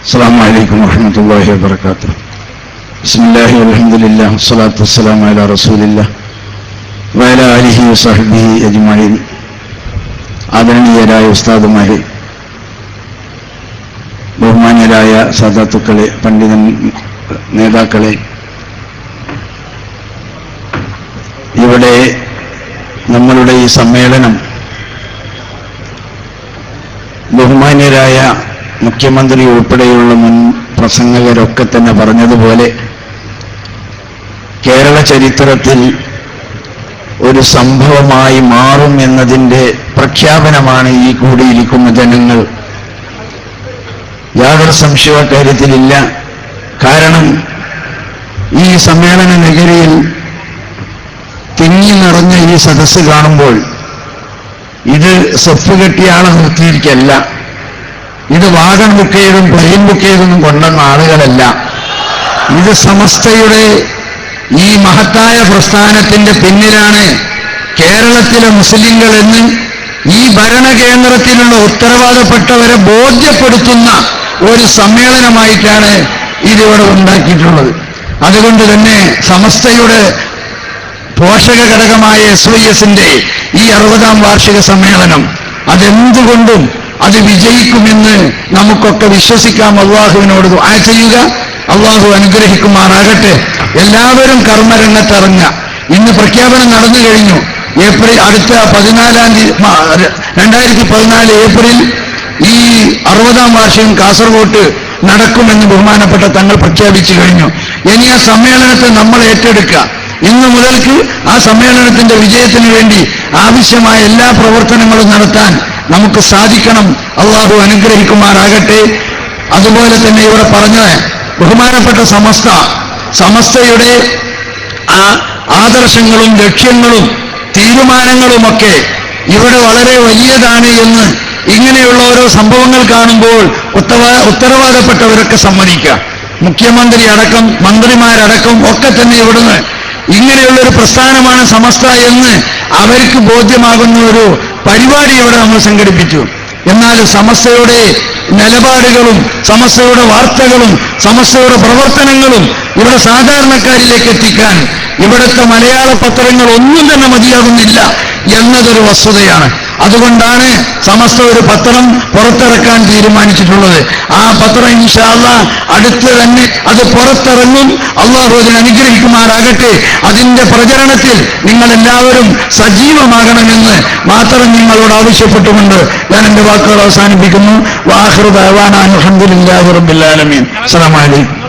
السلام عليكم ورحمة الله وبركاته. بسم الله والحمد لله والصلاة والسلام على رسول الله وعلى آله وصحبه أجمعين. ആദരണീയരായ ഉസ്താദുമാരെ, ബഹുമാന്യരായ സാദാത്തുക്കളെ, പണ്ഡിതൻ നേതാക്കളെ, ഇവിടെ നമ്മളുടെ ഈ സമ്മേളനം ബഹുമാന്യരായ മുഖ്യമന്ത്രി ഉൾപ്പെടെയുള്ള മുൻ പ്രസംഗകരൊക്കെ തന്നെ പറഞ്ഞതുപോലെ കേരള ചരിത്രത്തിൽ ഒരു സംഭവമായി മാറും എന്നതിൻ്റെ പ്രഖ്യാപനമാണ് ഈ കൂടിയിരിക്കുന്ന ജനങ്ങൾ. യാതൊരു സംശയവും അക്കാര്യത്തിലില്ല. കാരണം ഈ സമ്മേളന നഗരിയിൽ തിങ്ങി നിറഞ്ഞ ഈ സദസ്സ് കാണുമ്പോൾ ഇത് സെഫ് കെട്ടിയ ആളെ നിർത്തിയിരിക്കല്ല, ഇത് വാഗൺ ബുക്ക് ചെയ്തും പ്ലെയിൻ ബുക്ക് ചെയ്തൊന്നും കൊണ്ടുവന്ന ആളുകളല്ല. ഇത് സമസ്തയുടെ ഈ മഹത്തായ പ്രസ്ഥാനത്തിന്റെ പിന്നിലാണ് കേരളത്തിലെ മുസ്ലിങ്ങൾ എന്ന് ഈ ഭരണകേന്ദ്രത്തിലുള്ള ഉത്തരവാദപ്പെട്ടവരെ ബോധ്യപ്പെടുത്തുന്ന ഒരു സമ്മേളനമായിട്ടാണ് ഇതിവിടെ ഉണ്ടാക്കിയിട്ടുള്ളത്. അതുകൊണ്ട് തന്നെ സമസ്തയുടെ പോഷക ഘടകമായ SYSന്റെ ഈ 60ാം വാർഷിക സമ്മേളനം അതെന്തുകൊണ്ടും അത് വിജയിക്കുമെന്ന് നമുക്കൊക്കെ വിശ്വസിക്കാം. അള്ളാഹുവിനോട് ദുആ ചെയ്യുക, അള്ളാഹു അനുഗ്രഹിക്കുമാറാകട്ടെ. എല്ലാവരും കർമ്മരംഗത്തിറങ്ങ. ഇന്ന് പ്രഖ്യാപനം നടന്നു കഴിഞ്ഞു. അടുത്ത 2014 ഏപ്രിൽ ഈ 60ാം വാർഷികം കാസർഗോട്ട് നടക്കുമെന്ന് ബഹുമാനപ്പെട്ട തങ്ങൾ പ്രഖ്യാപിച്ചു കഴിഞ്ഞു. ഇനി ആ സമ്മേളനത്തെ നമ്മൾ ഏറ്റെടുക്കുക. ഇന്നു മുതൽക്ക് ആ സമ്മേളനത്തിന്റെ വിജയത്തിന് വേണ്ടി ആവശ്യമായ എല്ലാ പ്രവർത്തനങ്ങളും നടത്താൻ നമുക്ക് സാധിക്കണം. അള്ളാഹു അനുഗ്രഹിക്കുമാറാകട്ടെ. അതുപോലെ തന്നെ ഇവിടെ പറഞ്ഞ ബഹുമാനപ്പെട്ട സമസ്തയുടെ ആദർശങ്ങളും ലക്ഷ്യങ്ങളും തീരുമാനങ്ങളുമൊക്കെ ഇവിടെ വളരെ വലിയതാണ് എന്ന് ഇങ്ങനെയുള്ള ഓരോ സംഭവങ്ങൾ കാണുമ്പോൾ ഉത്തരവാദപ്പെട്ടവരൊക്കെ സമ്മതിക്കുക. മുഖ്യമന്ത്രി അടക്കം മന്ത്രിമാരടക്കം ഒക്കെ തന്നെ ഇവിടുന്ന് ഇങ്ങനെയുള്ളൊരു പ്രസ്ഥാനമാണ് സമസ്ത എന്ന് അവർക്ക് ബോധ്യമാകുന്ന ഒരു പരിപാടി ഇവിടെ നമ്മൾ സംഘടിപ്പിച്ചു. എന്നാൽ സമസ്തയുടെ നിലപാടുകളും സമസ്തയുടെ വാർത്തകളും സമസ്തയുടെ പ്രവർത്തനങ്ങളും ഇവിടെ സാധാരണക്കാരിലേക്ക് എത്തിക്കാൻ ഇവിടുത്തെ മലയാള പത്രങ്ങൾ ഒന്നും തന്നെ മതിയാകുന്നില്ല എന്നതൊരു വസ്തുതയാണ്. അതുകൊണ്ടാണ് സമസ്ത ഒരു പത്രം പുറത്തിറക്കാൻ തീരുമാനിച്ചിട്ടുള്ളത്. ആ പത്രം ഇൻഷാ അല്ലാഹ് അടുത്ത് തന്നെ അത് പുറത്തിറങ്ങും. അള്ളാഹു അതിനെ അനുഗ്രഹിക്കുമാറാകട്ടെ. അതിന്റെ പ്രചരണത്തിൽ നിങ്ങൾ എല്ലാവരും സജീവമാകണമെന്ന് മാത്രം നിങ്ങളോട് ആവശ്യപ്പെട്ടുകൊണ്ട് ഞാൻ എന്റെ വാക്കുകൾ അവസാനിപ്പിക്കുന്നു. വആഖിറു ദഅവാനാ അൽഹംദുലില്ലാഹി റബ്ബിൽ ആലമീൻ. അസ്സലാമു അലൈക്കും.